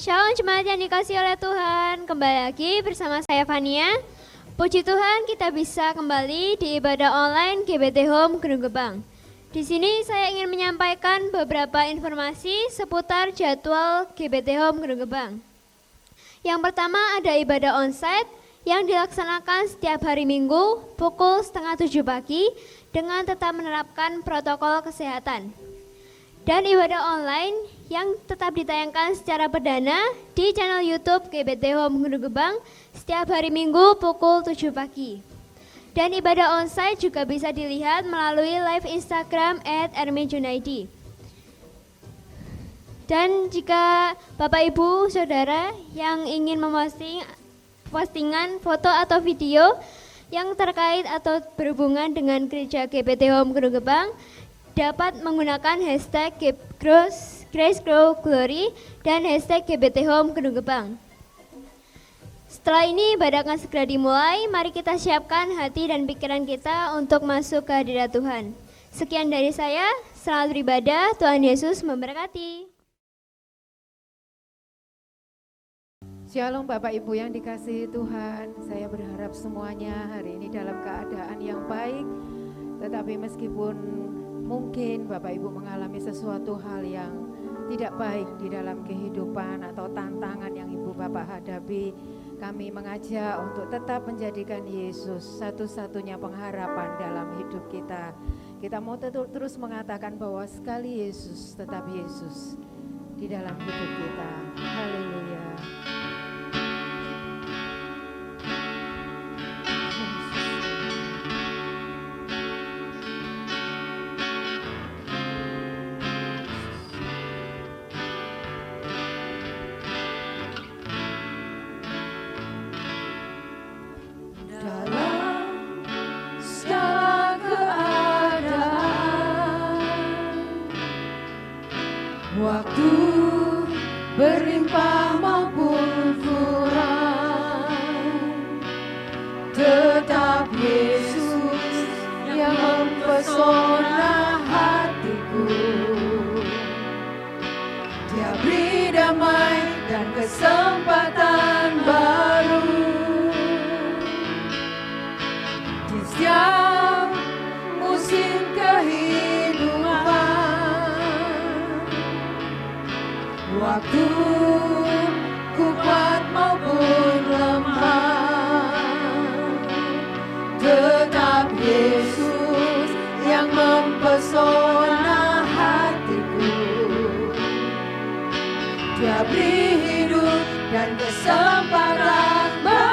Shalom jemaat yang dikasihi oleh Tuhan, kembali lagi bersama saya Fania. Puji Tuhan kita bisa kembali di ibadah online GBT Home Gunung Gebang. Di sini saya ingin menyampaikan beberapa informasi seputar jadwal GBT Home Gunung Gebang. Yang pertama ada ibadah onsite yang dilaksanakan setiap hari Minggu pukul 6:30 pagi dengan tetap menerapkan protokol kesehatan. Dan ibadah online yang tetap ditayangkan secara perdana di channel YouTube GBT Home Gunung Gebang setiap hari Minggu pukul 7 pagi. Dan ibadah onsite juga bisa dilihat melalui live Instagram @ermijunaidi. Dan jika Bapak Ibu Saudara yang ingin memposting postingan foto atau video yang terkait atau berhubungan dengan gereja GBT Home Gunung Gebang, dapat menggunakan hashtag Grace Grow Glory dan hashtag GBT Home Gunung Gebang. Setelah ini ibadah akan segera dimulai, mari kita siapkan hati dan pikiran kita untuk masuk ke hadirat Tuhan. Sekian dari saya, selamat beribadah, Tuhan Yesus memberkati. Shalom Bapak Ibu yang dikasihi Tuhan, saya berharap semuanya hari ini dalam keadaan yang baik, tetapi meskipun mungkin Bapak Ibu mengalami sesuatu hal yang tidak baik di dalam kehidupan atau tantangan yang Ibu Bapak hadapi, kami mengajak untuk tetap menjadikan Yesus satu-satunya pengharapan dalam hidup kita. Kita mau terus mengatakan bahwa sekali Yesus, tetap Yesus di dalam hidup kita. Haleluya. Waktu berlimpah maupun kurang, tetap Yesus yang mempesona hatiku. Dia beri damai dan kesempatan baru di setiap musim kehidupan. Waktu ku kuat maupun lemah, tetap Yesus yang mempesona hatiku. Dia beri hidup dan kesempatan baru.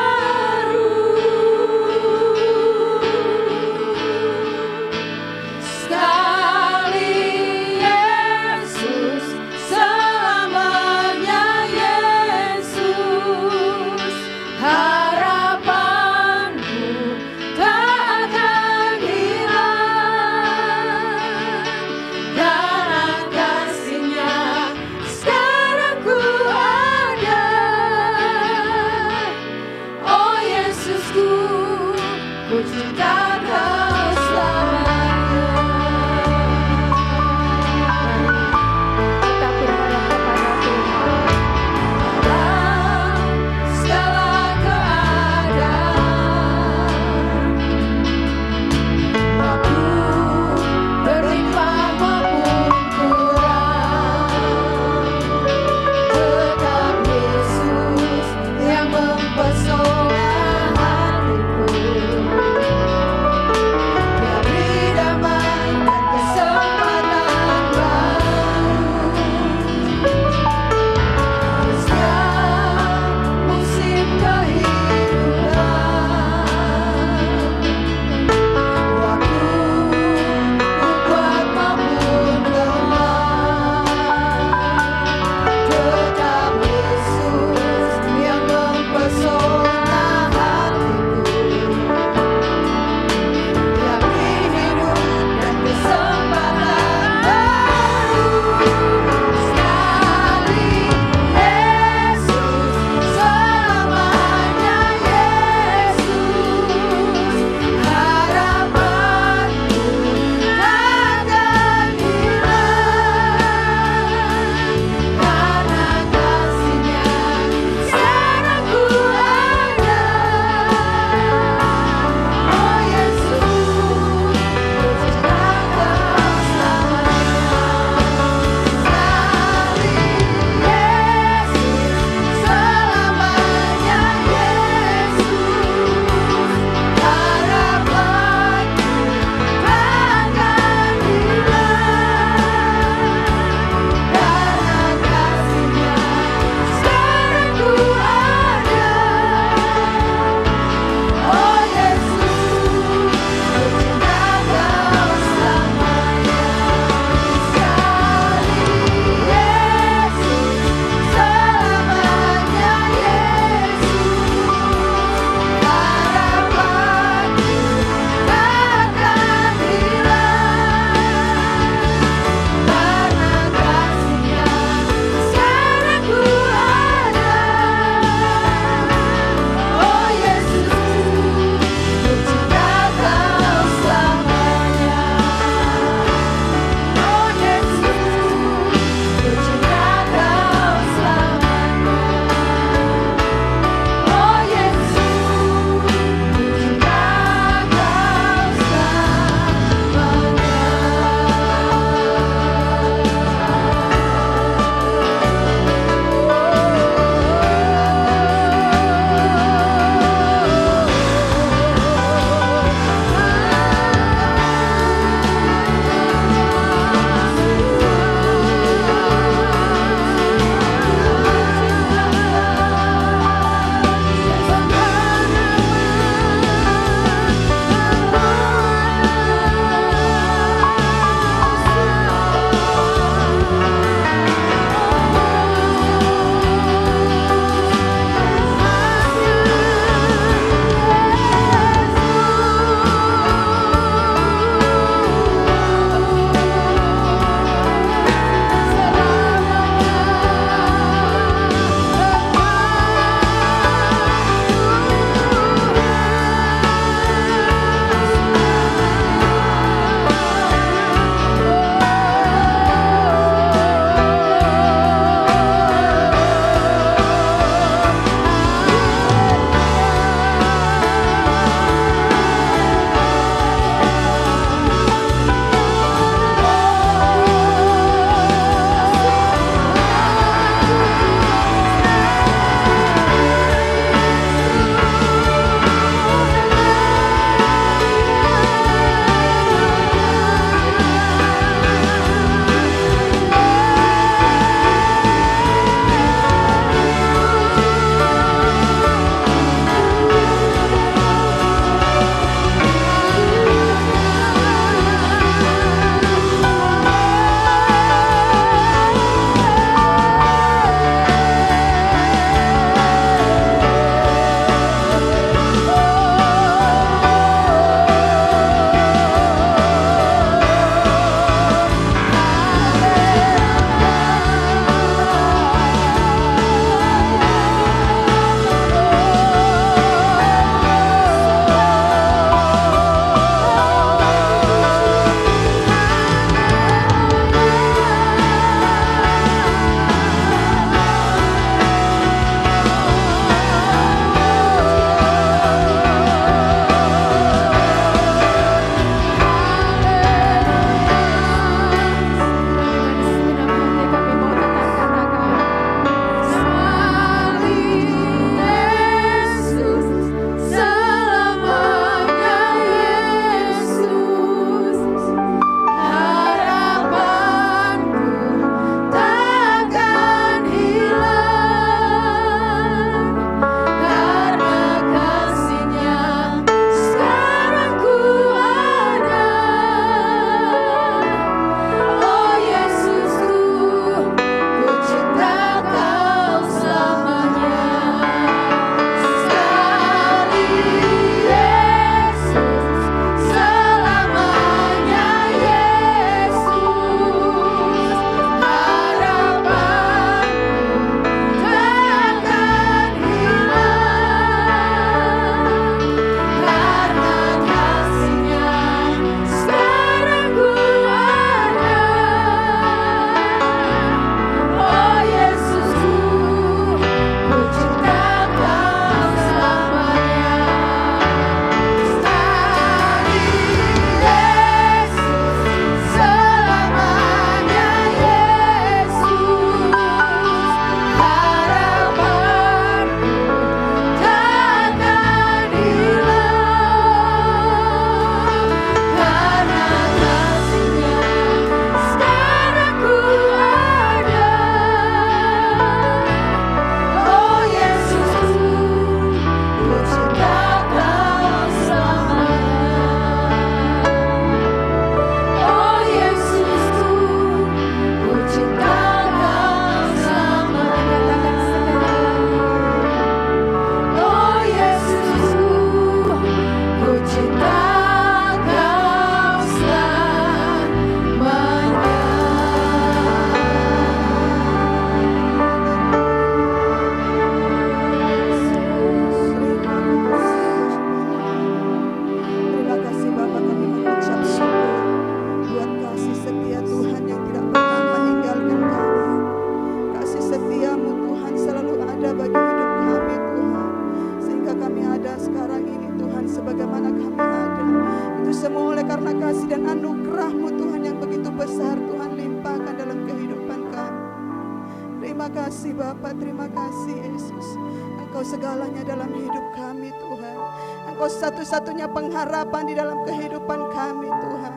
kasih Bapa, terima kasih Yesus. Engkau segalanya dalam hidup kami Tuhan. Engkau satu-satunya pengharapan di dalam kehidupan kami Tuhan.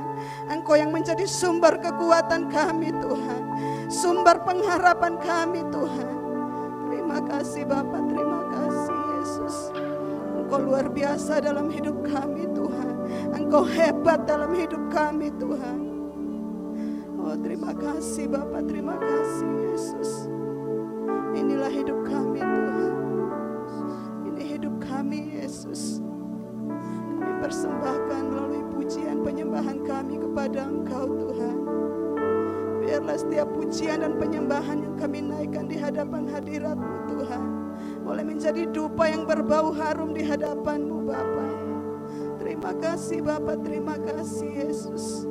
Engkau yang menjadi sumber kekuatan kami Tuhan. Sumber pengharapan kami Tuhan. Terima kasih Bapa, terima kasih Yesus. Engkau luar biasa dalam hidup kami Tuhan. Engkau hebat dalam hidup kami Tuhan. Oh terima kasih Bapa, terima kasih Yesus. Inilah hidup kami Tuhan. Ini hidup kami Yesus. Kami persembahkan melalui pujian penyembahan kami kepada Engkau Tuhan. Biarlah setiap pujian dan penyembahan yang kami naikkan di hadapan hadirat-Mu Tuhan, boleh menjadi dupa yang berbau harum di hadapan-Mu Bapa. Terima kasih Bapa, terima kasih Yesus.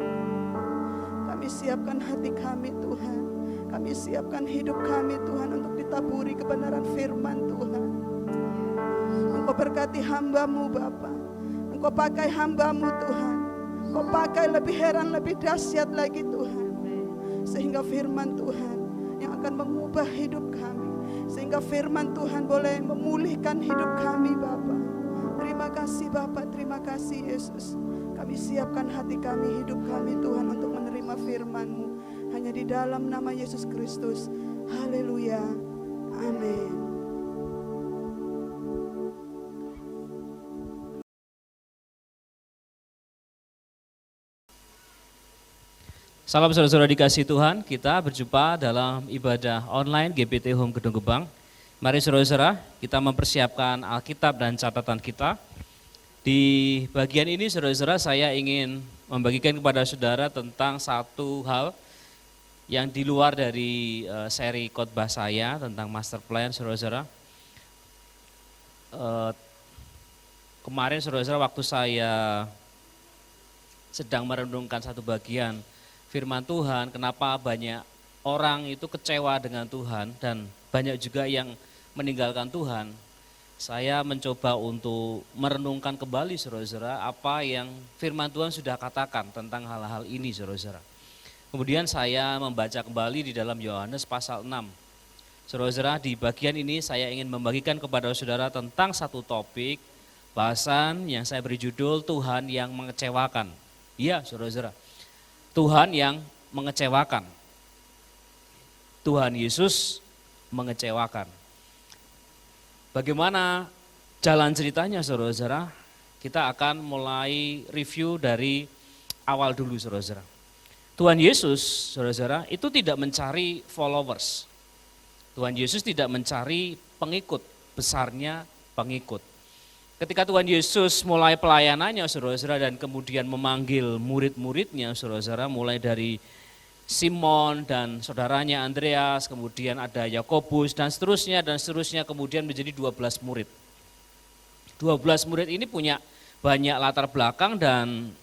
Kami siapkan hati kami Tuhan. Kami siapkan hidup kami Tuhan untuk ditaburi kebenaran firman Tuhan. Engkau berkati hamba-Mu Bapa. Engkau pakai hamba-Mu Tuhan. Engkau pakai lebih heran, lebih dahsyat lagi Tuhan. Sehingga firman Tuhan yang akan mengubah hidup kami. Sehingga firman Tuhan boleh memulihkan hidup kami Bapa. Terima kasih Bapa, terima kasih Yesus. Kami siapkan hati kami, hidup kami Tuhan untuk menerima firman-Mu. Hanya di dalam nama Yesus Kristus. Haleluya. Amin. Salam saudara-saudara dikasih Tuhan, kita berjumpa dalam ibadah online GBT Home Gedung Gebang. Mari saudara-saudara, kita mempersiapkan Alkitab dan catatan kita. Di bagian ini saudara-saudara saya ingin membagikan kepada saudara tentang satu hal yang di luar dari seri khotbah saya tentang master plan saudara-saudara. Kemarin saudara-saudara waktu saya sedang merenungkan satu bagian firman Tuhan, kenapa banyak orang itu kecewa dengan Tuhan dan banyak juga yang meninggalkan Tuhan. Saya mencoba untuk merenungkan kembali saudara-saudara apa yang firman Tuhan sudah katakan tentang hal-hal ini saudara-saudara. Kemudian saya membaca kembali di dalam Yohanes pasal 6. Saudara-saudara, di bagian ini saya ingin membagikan kepada saudara tentang satu topik bahasan yang saya beri judul Tuhan yang mengecewakan. Iya saudara-saudara, Tuhan yang mengecewakan. Tuhan Yesus mengecewakan. Bagaimana jalan ceritanya saudara-saudara? Kita akan mulai review dari awal dulu saudara-saudara. Tuhan Yesus, saudara-saudara, itu tidak mencari followers. Tuhan Yesus tidak mencari pengikut, besarnya pengikut. Ketika Tuhan Yesus mulai pelayanannya, saudara-saudara, dan kemudian memanggil murid-muridnya, saudara-saudara, mulai dari Simon dan saudaranya Andreas, kemudian ada Yakobus, dan seterusnya, kemudian menjadi 12 murid. 12 murid ini punya banyak latar belakang dan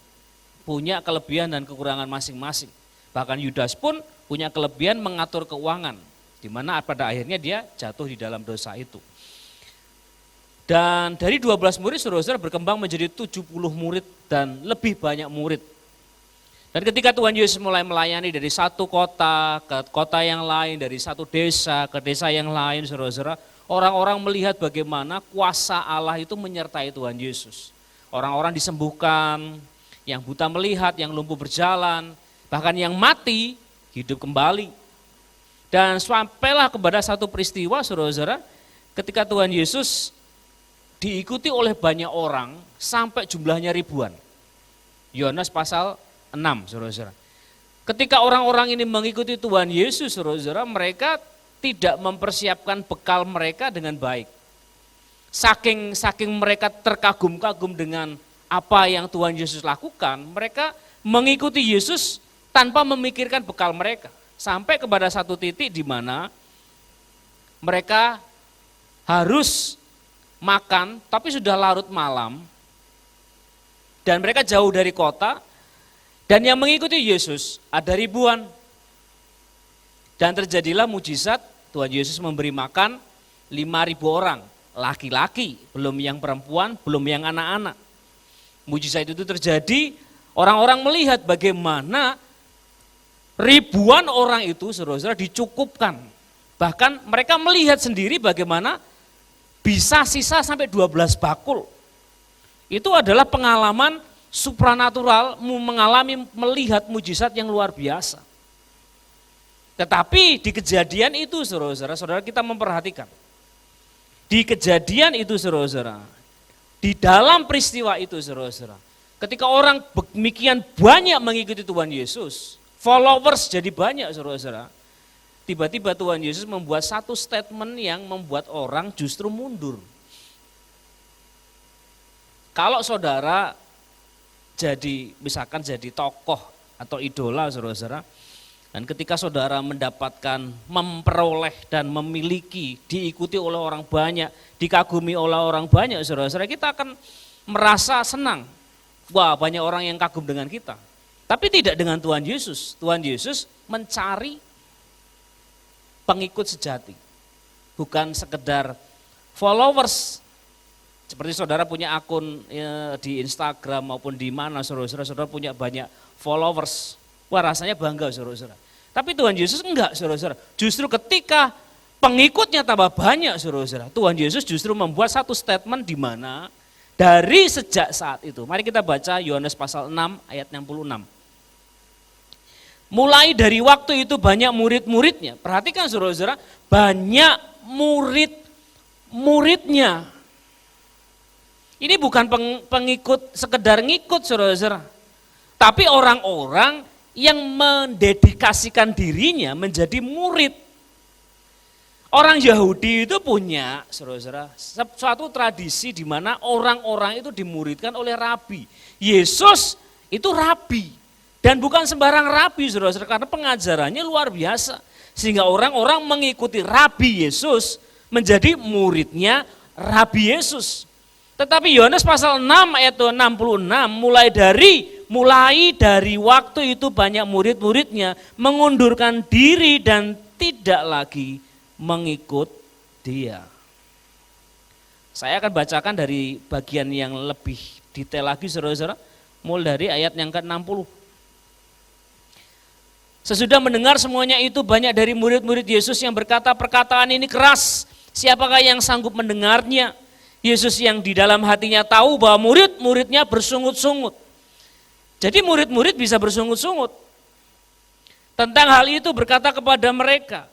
punya kelebihan dan kekurangan masing-masing. Bahkan Yudas pun punya kelebihan mengatur keuangan, di mana pada akhirnya dia jatuh di dalam dosa itu. Dan dari 12 murid saudara-saudara berkembang menjadi 70 murid dan lebih banyak murid. Dan ketika Tuhan Yesus mulai melayani dari satu kota ke kota yang lain, dari satu desa ke desa yang lain, saudara-saudara, orang-orang melihat bagaimana kuasa Allah itu menyertai Tuhan Yesus. Orang-orang disembuhkan, yang buta melihat, yang lumpuh berjalan, bahkan yang mati hidup kembali. Dan sampailah kepada satu peristiwa saudara-saudara, ketika Tuhan Yesus diikuti oleh banyak orang sampai jumlahnya ribuan. Yohanes pasal 6 saudara-saudara. Ketika orang-orang ini mengikuti Tuhan Yesus saudara-saudara, mereka tidak mempersiapkan bekal mereka dengan baik. Saking mereka terkagum-kagum dengan apa yang Tuhan Yesus lakukan, mereka mengikuti Yesus tanpa memikirkan bekal mereka. Sampai kepada satu titik di mana mereka harus makan, tapi sudah larut malam, dan mereka jauh dari kota, dan yang mengikuti Yesus ada ribuan. Dan terjadilah mujizat, Tuhan Yesus memberi makan 5.000 orang, laki-laki, belum yang perempuan, belum yang anak-anak. Mujizat itu terjadi, orang-orang melihat bagaimana ribuan orang itu saudara-saudara dicukupkan Bahkan mereka melihat sendiri bagaimana bisa sisa sampai 12 bakul. Itu adalah pengalaman supranatural, melihat mujizat yang luar biasa. Tetapi di kejadian itu saudara-saudara kita memperhatikan. Di kejadian itu saudara-saudara, di dalam peristiwa itu saudara-saudara, ketika orang demikian banyak mengikuti Tuhan Yesus, followers jadi banyak saudara-saudara, tiba-tiba Tuhan Yesus membuat satu statement yang membuat orang justru mundur. Kalau saudara misalkan jadi tokoh atau idola saudara-saudara, dan ketika saudara mendapatkan, memperoleh dan memiliki, diikuti oleh orang banyak, dikagumi oleh orang banyak saudara-saudara, kita akan merasa senang. Wah, banyak orang yang kagum dengan kita. Tapi tidak dengan Tuhan Yesus. Tuhan Yesus mencari pengikut sejati. Bukan sekedar followers. Seperti saudara punya akun di Instagram maupun di mana saudara-saudara punya banyak followers. Wah, rasanya bangga saudara-saudara. Tapi Tuhan Yesus enggak saudara-saudara. Justru ketika pengikutnya tambah banyak saudara-saudara, Tuhan Yesus justru membuat satu statement di mana dari sejak saat itu. Mari kita baca Yohanes pasal 6 ayat 66. Mulai dari waktu itu banyak murid-muridnya. Perhatikan saudara-saudara, banyak murid-muridnya. Ini bukan pengikut, sekedar ngikut saudara-saudara. Tapi orang-orang yang mendedikasikan dirinya menjadi murid. Orang Yahudi itu punya saudara-saudara suatu tradisi di mana orang-orang itu dimuridkan oleh rabi. Yesus itu rabi dan bukan sembarang rabi saudara-saudara, karena pengajarannya luar biasa. Sehingga orang-orang mengikuti rabi Yesus menjadi muridnya rabi Yesus. Tetapi Yohanes pasal 6 ayat 66 mulai dari waktu itu banyak murid-muridnya mengundurkan diri dan tidak lagi mengikut dia. Saya akan bacakan dari bagian yang lebih detail lagi saudara-saudara, mulai dari ayat yang ke-60. Sesudah mendengar semuanya itu banyak dari murid-murid Yesus yang berkata, perkataan ini keras, siapakah yang sanggup mendengarnya? Yesus yang di dalam hatinya tahu bahwa murid-muridnya bersungut-sungut. Jadi murid-murid bisa bersungut-sungut. Tentang hal itu berkata kepada mereka,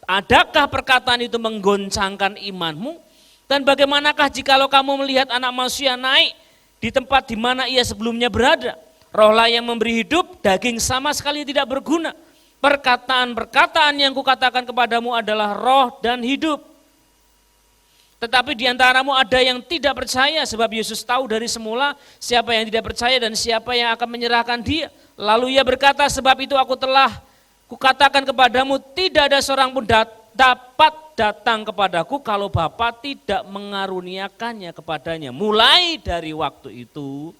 adakah perkataan itu menggoncangkan imanmu? Dan bagaimanakah jikalau kamu melihat anak manusia naik di tempat di mana ia sebelumnya berada? Rohlah yang memberi hidup, daging sama sekali tidak berguna. Perkataan-perkataan yang kukatakan kepadamu adalah roh dan hidup. Tetapi di antaramu ada yang tidak percaya, sebab Yesus tahu dari semula siapa yang tidak percaya dan siapa yang akan menyerahkan dia. Lalu ia berkata, sebab itu aku telah kukatakan kepadamu, tidak ada seorang pun dapat datang kepadaku kalau Bapa tidak mengaruniakannya kepadanya. Mulai dari waktu itu,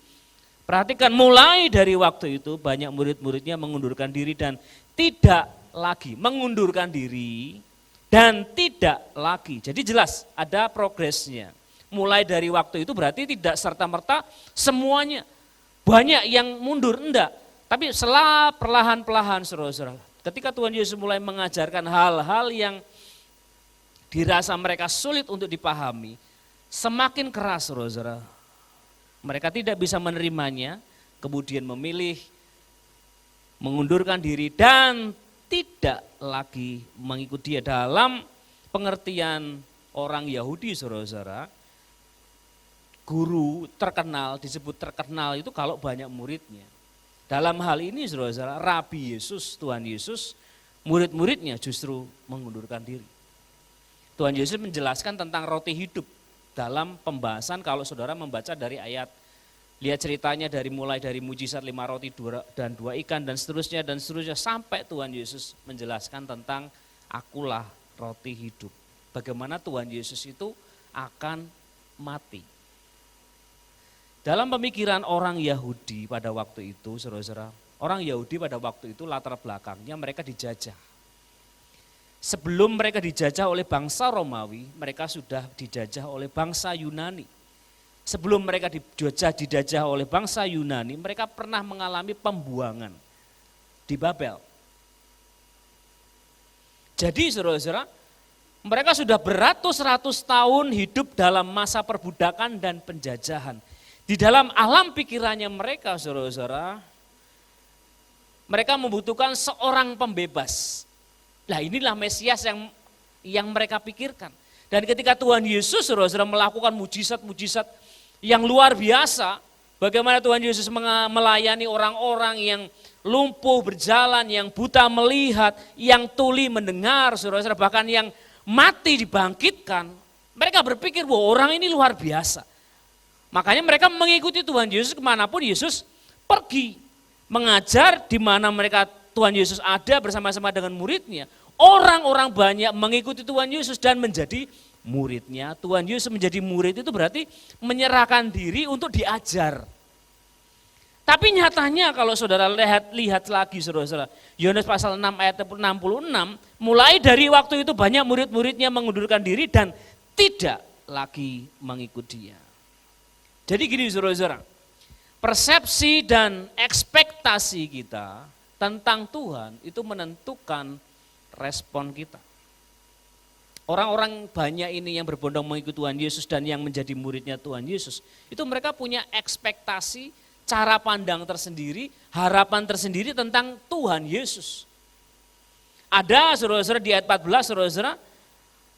perhatikan, mulai dari waktu itu banyak murid-muridnya mengundurkan diri dan tidak lagi mengundurkan diri. Dan tidak lagi, jadi jelas ada progresnya. Mulai dari waktu itu berarti tidak serta-merta semuanya. Banyak yang mundur, enggak. Tapi setelah perlahan-perlahan saudara-saudara, ketika Tuhan Yesus mulai mengajarkan hal-hal yang dirasa mereka sulit untuk dipahami, semakin keras saudara-saudara. Mereka tidak bisa menerimanya, kemudian memilih mengundurkan diri dan tidak lagi mengikuti dia. Dalam pengertian orang Yahudi saudara-saudara, guru terkenal, disebut terkenal itu kalau banyak muridnya. Dalam hal ini saudara-saudara, Rabi Yesus, Tuhan Yesus, murid-muridnya justru mengundurkan diri. Tuhan Yesus menjelaskan tentang roti hidup dalam pembahasan kalau saudara membaca dari ayat. Lihat ceritanya mulai dari mujizat 5 roti dan 2 ikan dan seterusnya sampai Tuhan Yesus menjelaskan tentang akulah roti hidup. Bagaimana Tuhan Yesus itu akan mati. Dalam pemikiran orang Yahudi pada waktu itu, saudara-saudara, orang Yahudi pada waktu itu latar belakangnya mereka dijajah. Sebelum mereka dijajah oleh bangsa Romawi, mereka sudah dijajah oleh bangsa Yunani. Sebelum mereka dijajah oleh bangsa Yunani, mereka pernah mengalami pembuangan di Babel. Jadi saudara-saudara, mereka sudah beratus-ratus tahun hidup dalam masa perbudakan dan penjajahan. Di dalam alam pikirannya mereka, saudara-saudara, mereka membutuhkan seorang pembebas. Nah, inilah Mesias yang mereka pikirkan. Dan ketika Tuhan Yesus, saudara-saudara, melakukan mujizat-mujizat yang luar biasa, bagaimana Tuhan Yesus melayani orang-orang yang lumpuh berjalan, yang buta melihat, yang tuli mendengar, saudara-saudara, bahkan yang mati dibangkitkan, mereka berpikir bahwa orang ini luar biasa. Makanya mereka mengikuti Tuhan Yesus kemanapun Yesus pergi. Mengajar di mana mereka Tuhan Yesus ada bersama-sama dengan muridnya. Orang-orang banyak mengikuti Tuhan Yesus dan menjadi muridnya. Tuhan Yesus menjadi murid itu berarti menyerahkan diri untuk diajar. Tapi nyatanya kalau saudara lihat lagi saudara-saudara, Yohanes pasal 6 ayat 66, mulai dari waktu itu banyak murid-muridnya mengundurkan diri dan tidak lagi mengikut dia. Jadi gini saudara-saudara, persepsi dan ekspektasi kita tentang Tuhan itu menentukan respon kita. Orang-orang banyak ini yang berbondong mengikut Tuhan Yesus dan yang menjadi muridnya Tuhan Yesus, itu mereka punya ekspektasi, cara pandang tersendiri, harapan tersendiri tentang Tuhan Yesus. Ada saudara-saudara di ayat 14, saudara-saudara,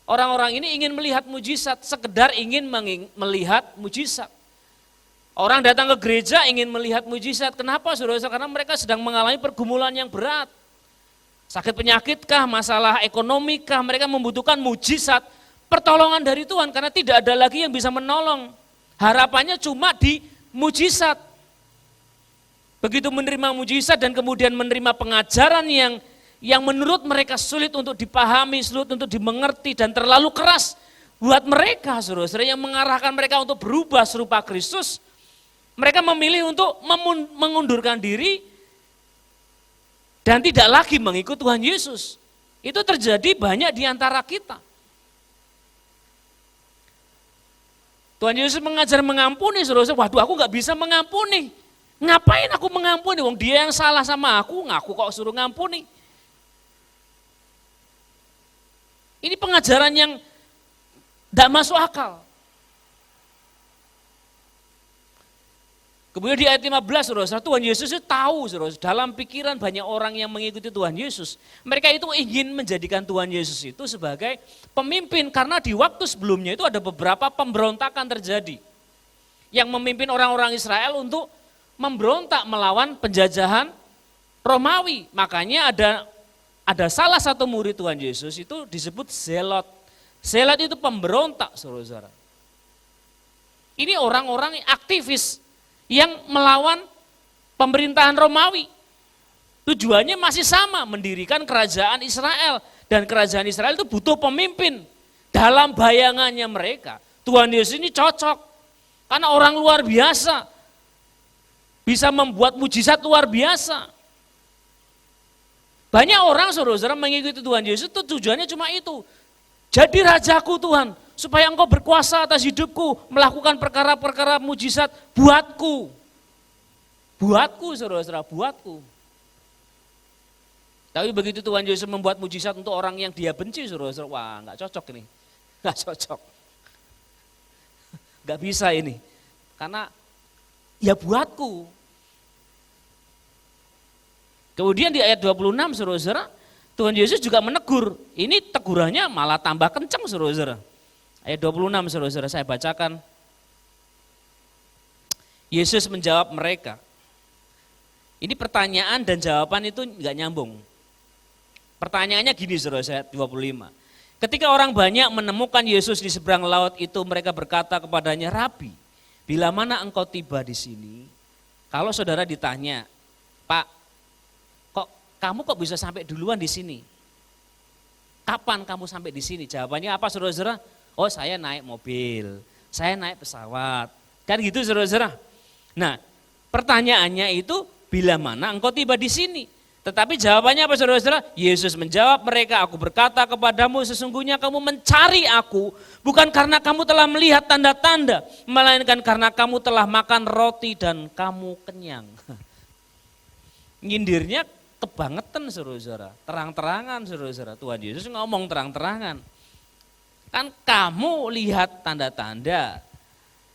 orang-orang ini ingin melihat mujizat, sekedar ingin melihat mujizat. Orang datang ke gereja ingin melihat mujizat, kenapa saudara-saudara? Karena mereka sedang mengalami pergumulan yang berat. Sakit penyakitkah, masalah ekonomikah, mereka membutuhkan mujizat, pertolongan dari Tuhan karena tidak ada lagi yang bisa menolong. Harapannya cuma di mujizat. Begitu menerima mujizat dan kemudian menerima pengajaran yang menurut mereka sulit untuk dipahami, sulit untuk dimengerti dan terlalu keras buat mereka, saudara-saudara, yang mengarahkan mereka untuk berubah serupa Kristus, mereka memilih untuk mengundurkan diri dan tidak lagi mengikut Tuhan Yesus. Itu terjadi banyak di antara kita. Tuhan Yesus mengajar mengampuni, saudara-saudara, waduh aku gak bisa mengampuni. Ngapain aku mengampuni? Wong dia yang salah sama aku, ngaku kok suruh ngampuni. Ini pengajaran yang tidak masuk akal. Kemudian di ayat 15, saudara, Tuhan Yesus itu tahu, saudara, dalam pikiran banyak orang yang mengikuti Tuhan Yesus. Mereka itu ingin menjadikan Tuhan Yesus itu sebagai pemimpin, karena di waktu sebelumnya itu ada beberapa pemberontakan terjadi. Yang memimpin orang-orang Israel untuk memberontak melawan penjajahan Romawi. Makanya ada salah satu murid Tuhan Yesus itu disebut Zelot. Zelot itu pemberontak, saudara-saudara. Ini orang-orang aktivis yang melawan pemerintahan Romawi. Tujuannya masih sama, mendirikan kerajaan Israel. Dan kerajaan Israel itu butuh pemimpin. Dalam bayangannya mereka, Tuhan Yesus ini cocok. Karena orang luar biasa. Bisa membuat mujizat luar biasa. Banyak orang saudara-saudara mengikuti Tuhan Yesus itu tujuannya cuma itu. Jadi rajaku Tuhan, supaya engkau berkuasa atas hidupku, melakukan perkara-perkara mujizat buatku. Buatku saudara-saudara, buatku. Tapi begitu Tuhan Yesus membuat mujizat untuk orang yang dia benci, saudara-saudara, wah enggak cocok ini. Enggak cocok. Enggak bisa ini. Karena ya buatku. Kemudian di ayat 26 saudara-saudara, Tuhan Yesus juga menegur. Ini tegurannya malah tambah kencang saudara-saudara. Ayat 26 saudara-saudara, saya bacakan. Yesus menjawab mereka. Ini pertanyaan dan jawaban itu enggak nyambung. Pertanyaannya gini saudara-saudara, ayat 25. Ketika orang banyak menemukan Yesus di seberang laut itu, mereka berkata kepadanya, Rabi, bila mana engkau tiba di sini? Kalau saudara ditanya, Pak, kamu kok bisa sampai duluan di sini? Kapan kamu sampai di sini? Jawabannya apa saudara-saudara? Oh saya naik mobil, saya naik pesawat. Kan gitu saudara-saudara. Nah pertanyaannya itu bila mana engkau tiba di sini? Tetapi jawabannya apa saudara-saudara? Yesus menjawab mereka, aku berkata kepadamu sesungguhnya kamu mencari aku bukan karena kamu telah melihat tanda-tanda, melainkan karena kamu telah makan roti dan kamu kenyang. Nyindirnya kebangetan saudara-saudara, terang-terangan saudara-saudara. Tuhan Yesus ngomong terang-terangan. Kan kamu lihat tanda-tanda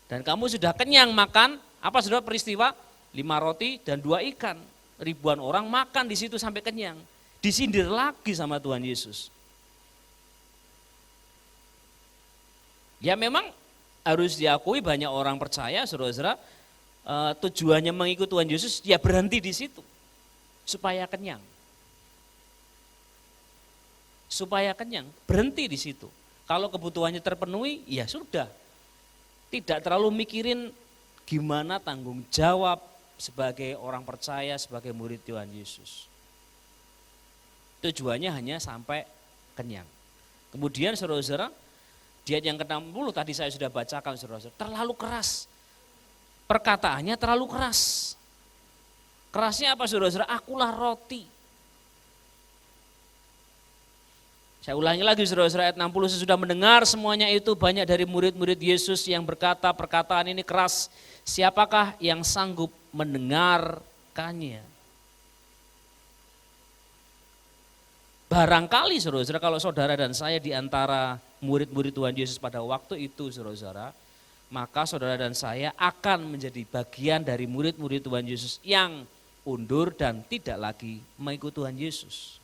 dan kamu sudah kenyang makan, apa saudara peristiwa? 5 roti dan 2 ikan. Ribuan orang makan di situ sampai kenyang. Disindir lagi sama Tuhan Yesus. Ya memang harus diakui banyak orang percaya saudara-saudara, tujuannya mengikut Tuhan Yesus ya berhenti di situ. Supaya kenyang. Supaya kenyang, berhenti di situ. Kalau kebutuhannya terpenuhi, ya sudah. Tidak terlalu mikirin gimana tanggung jawab sebagai orang percaya, sebagai murid Tuhan Yesus. Tujuannya hanya sampai kenyang. Kemudian saudara-saudara, diat yang ke-60 tadi saya sudah bacakan saudara-saudara, terlalu keras. Perkataannya terlalu keras. Kerasnya apa saudara-saudara? Akulah roti. Saya ulangi lagi saudara-saudara, ayat 60, sesudah mendengar semuanya itu banyak dari murid-murid Yesus yang berkata perkataan ini keras. Siapakah yang sanggup mendengarkannya? Barangkali saudara-saudara kalau saudara dan saya di antara murid-murid Tuhan Yesus pada waktu itu saudara-saudara, maka saudara dan saya akan menjadi bagian dari murid-murid Tuhan Yesus yang undur dan tidak lagi mengikut Tuhan Yesus.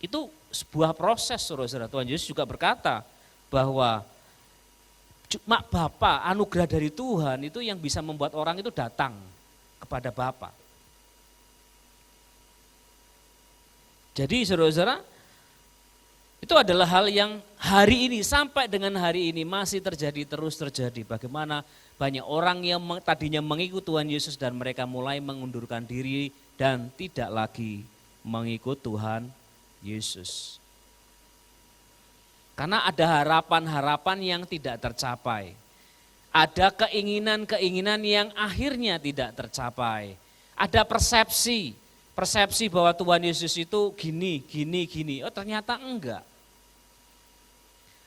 Itu sebuah proses saudara-saudara. Tuhan Yesus juga berkata bahwa cuma Bapa, anugerah dari Tuhan itu yang bisa membuat orang itu datang kepada Bapa. Jadi saudara-saudara, itu adalah hal yang hari ini sampai dengan hari ini masih terjadi, terus terjadi. Bagaimana banyak orang yang tadinya mengikut Tuhan Yesus dan mereka mulai mengundurkan diri dan tidak lagi mengikut Tuhan Yesus. Karena ada harapan-harapan yang tidak tercapai. Ada keinginan-keinginan yang akhirnya tidak tercapai. Ada persepsi bahwa Tuhan Yesus itu gini. Oh ternyata enggak.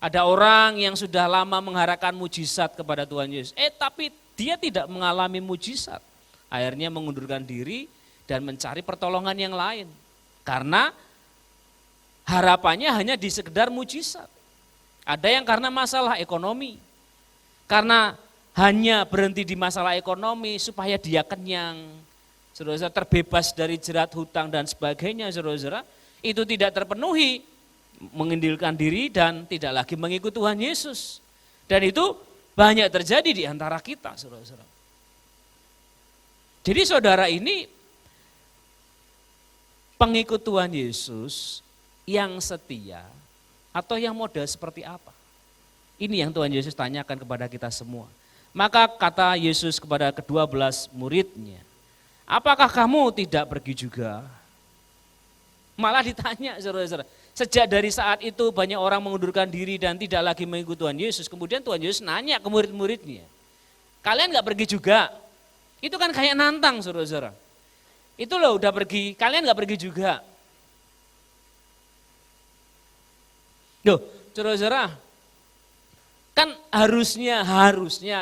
Ada orang yang sudah lama mengharapkan mujizat kepada Tuhan Yesus. Tapi dia tidak mengalami mujizat. Akhirnya mengundurkan diri dan mencari pertolongan yang lain. Karena harapannya hanya di sekedar mujizat. Ada yang karena masalah ekonomi. Karena hanya berhenti di masalah ekonomi supaya dia kenyang. Saudara-saudara terbebas dari jerat hutang dan sebagainya saudara-saudara. Itu tidak terpenuhi. Mengindilkan diri dan tidak lagi mengikut Tuhan Yesus. Dan itu banyak terjadi di antara kita saudara-saudara. Jadi saudara ini pengikut Tuhan Yesus yang setia atau yang model seperti apa? Ini yang Tuhan Yesus tanyakan kepada kita semua. Maka kata Yesus kepada ke-12 muridnya, apakah kamu tidak pergi juga? Malah ditanya saudara-saudara. Sejak dari saat itu banyak orang mengundurkan diri dan tidak lagi mengikut Tuhan Yesus. Kemudian Tuhan Yesus nanya ke murid-muridnya, kalian gak pergi juga? Itu kan kayak nantang saudara-saudara. Itu loh udah pergi, kalian gak pergi juga? Loh, saudara-saudara, kan harusnya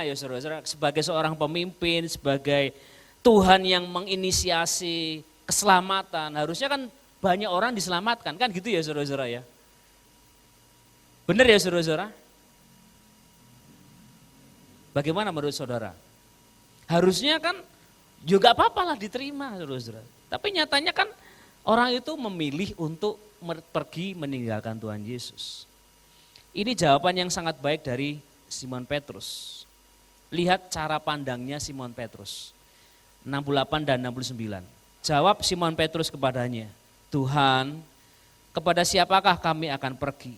ya saudara-saudara, sebagai seorang pemimpin, sebagai Tuhan yang menginisiasi keselamatan, harusnya kan banyak orang diselamatkan, kan gitu ya saudara-saudara ya. Benar ya saudara-saudara? Bagaimana menurut saudara? Harusnya kan juga apa-apa lah diterima saudara-saudara. Tapi nyatanya kan orang itu memilih untuk pergi meninggalkan Tuhan Yesus. Ini jawaban yang sangat baik dari Simon Petrus. Lihat cara pandangnya Simon Petrus. 68 dan 69. Jawab Simon Petrus kepadanya, Tuhan, kepada siapakah kami akan pergi?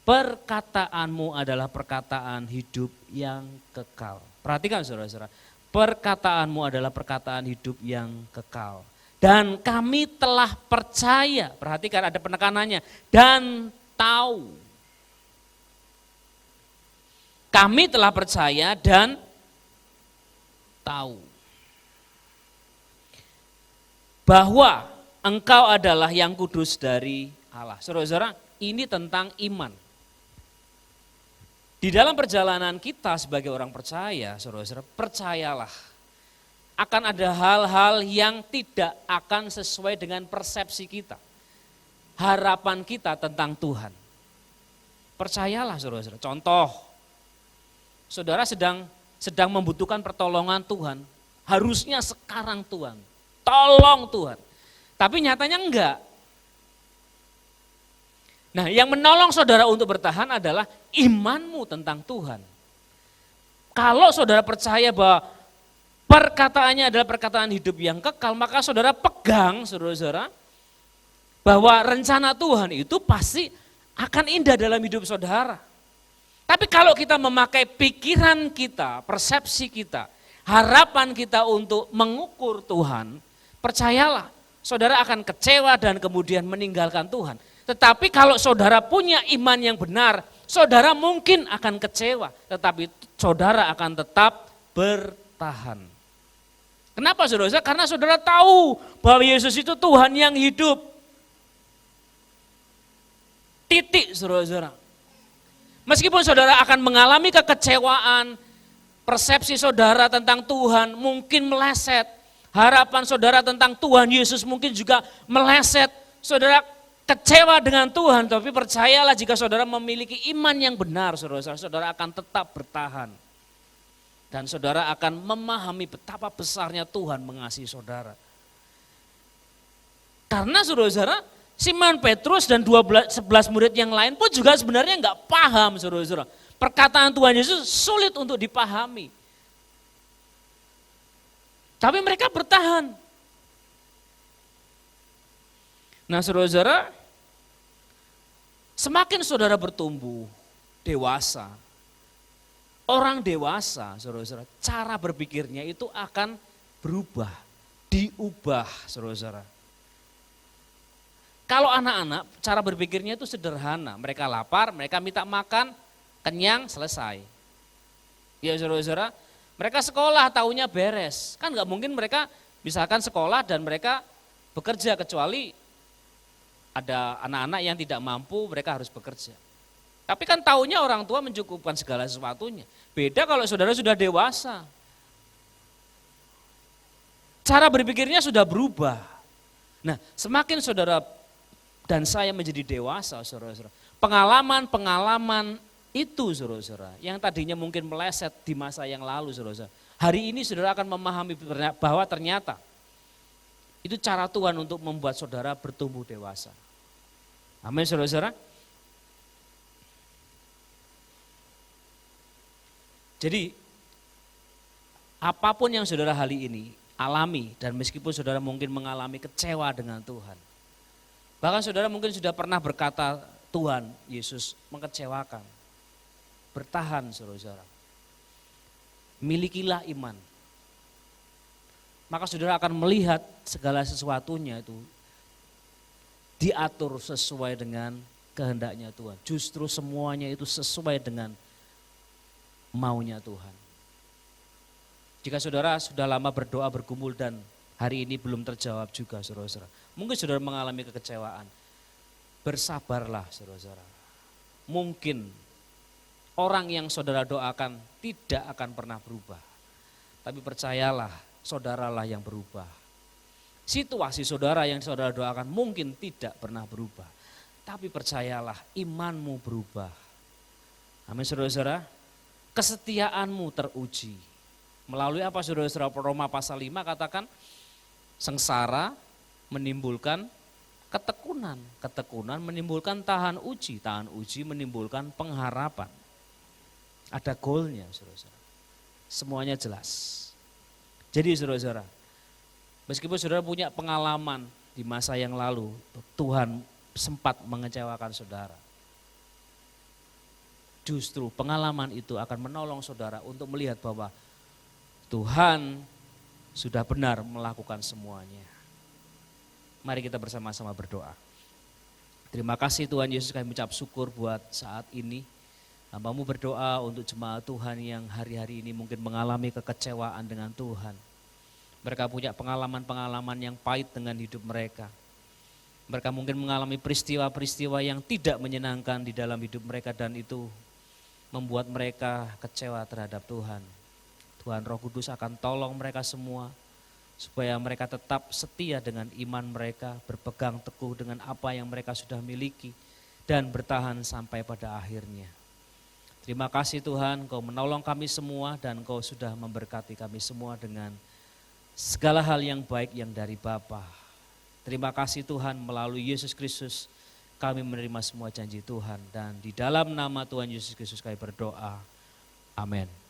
Perkataanmu adalah perkataan hidup yang kekal. Perhatikan saudara-saudara, perkataanmu adalah perkataan hidup yang kekal. Dan kami telah percaya, perhatikan ada penekanannya, dan tahu. Kami telah percaya dan tahu. Bahwa engkau adalah yang kudus dari Allah. Saudara-saudara, ini tentang iman. Di dalam perjalanan kita sebagai orang percaya, saudara-saudara, percayalah akan ada hal-hal yang tidak akan sesuai dengan persepsi kita. Harapan kita tentang Tuhan. Percayalah saudara-saudara. Contoh, saudara sedang membutuhkan pertolongan Tuhan. Harusnya sekarang Tuhan. Tolong Tuhan. Tapi nyatanya enggak. Nah, yang menolong saudara untuk bertahan adalah imanmu tentang Tuhan. Kalau saudara percaya bahwa perkataannya adalah perkataan hidup yang kekal, maka saudara pegang, saudara-saudara, bahwa rencana Tuhan itu pasti akan indah dalam hidup saudara. Tapi kalau kita memakai pikiran kita, persepsi kita, harapan kita untuk mengukur Tuhan, percayalah, saudara akan kecewa dan kemudian meninggalkan Tuhan. Tetapi kalau saudara punya iman yang benar, saudara mungkin akan kecewa, tetapi saudara akan tetap bertahan. Kenapa saudara? Karena saudara tahu bahwa Yesus itu Tuhan yang hidup. Titik saudara. Meskipun saudara akan mengalami kekecewaan, persepsi saudara tentang Tuhan mungkin meleset. Harapan saudara tentang Tuhan Yesus mungkin juga meleset. Saudara kecewa dengan Tuhan, tapi percayalah jika saudara memiliki iman yang benar, saudara akan tetap bertahan. Dan saudara akan memahami betapa besarnya Tuhan mengasihi saudara. Karena saudara, Simon Petrus dan 11 murid yang lain pun juga sebenarnya enggak paham saudara. Perkataan Tuhan Yesus sulit untuk dipahami. Tapi mereka bertahan. Nah saudara, semakin saudara bertumbuh, dewasa, orang dewasa, saudara-saudara, cara berpikirnya itu akan berubah, diubah, saudara-saudara. Kalau anak-anak, cara berpikirnya itu sederhana. Mereka lapar, mereka minta makan, kenyang, selesai. Ya saudara-saudara, mereka sekolah taunya beres. Kan gak mungkin mereka misalkan sekolah dan mereka bekerja kecuali ada anak-anak yang tidak mampu, mereka harus bekerja. Tapi kan taunya orang tua mencukupkan segala sesuatunya. Beda kalau saudara sudah dewasa. Cara berpikirnya sudah berubah. Nah, semakin saudara dan saya menjadi dewasa, saudara-saudara, pengalaman-pengalaman itu, saudara-saudara, yang tadinya mungkin meleset di masa yang lalu, saudara-saudara, hari ini saudara akan memahami bahwa ternyata itu cara Tuhan untuk membuat saudara bertumbuh dewasa. Amin, saudara-saudara. Jadi, apapun yang saudara hari ini alami, dan meskipun saudara mungkin mengalami kecewa dengan Tuhan, bahkan saudara mungkin sudah pernah berkata, Tuhan Yesus mengecewakan. Bertahan saudara-saudara. Milikilah iman. Maka saudara akan melihat segala sesuatunya itu diatur sesuai dengan kehendaknya Tuhan. Justru semuanya itu sesuai dengan maunya Tuhan. Jika saudara sudah lama berdoa bergumul dan hari ini belum terjawab juga saudara-saudara. Mungkin saudara mengalami kekecewaan. Bersabarlah saudara-saudara. Mungkin orang yang saudara doakan tidak akan pernah berubah. Tapi percayalah, saudaralah yang berubah. Situasi saudara yang saudara doakan mungkin tidak pernah berubah. Tapi percayalah, imanmu berubah. Amin saudara-saudara. Kesetiaanmu teruji. Melalui apa saudara-saudara, Roma pasal 5 katakan, sengsara menimbulkan ketekunan. Ketekunan menimbulkan tahan uji menimbulkan pengharapan. Ada goalnya saudara-saudara. Semuanya jelas. Jadi saudara-saudara, meskipun saudara punya pengalaman di masa yang lalu, Tuhan sempat mengecewakan saudara. Justru pengalaman itu akan menolong saudara untuk melihat bahwa Tuhan sudah benar melakukan semuanya. Mari kita bersama-sama berdoa. Terima kasih Tuhan Yesus, kami mengucap syukur buat saat ini. Hamba-Mu berdoa untuk jemaat Tuhan yang hari-hari ini mungkin mengalami kekecewaan dengan Tuhan. Mereka punya pengalaman-pengalaman yang pahit dengan hidup mereka. Mereka mungkin mengalami peristiwa-peristiwa yang tidak menyenangkan di dalam hidup mereka dan itu membuat mereka kecewa terhadap Tuhan. Tuhan Roh Kudus akan tolong mereka semua supaya mereka tetap setia dengan iman mereka, berpegang teguh dengan apa yang mereka sudah miliki, dan bertahan sampai pada akhirnya. Terima kasih Tuhan, Engkau menolong kami semua dan Engkau sudah memberkati kami semua dengan segala hal yang baik yang dari Bapa. Terima kasih Tuhan, melalui Yesus Kristus kami menerima semua janji Tuhan, dan di dalam nama Tuhan Yesus Kristus kami berdoa. Amin.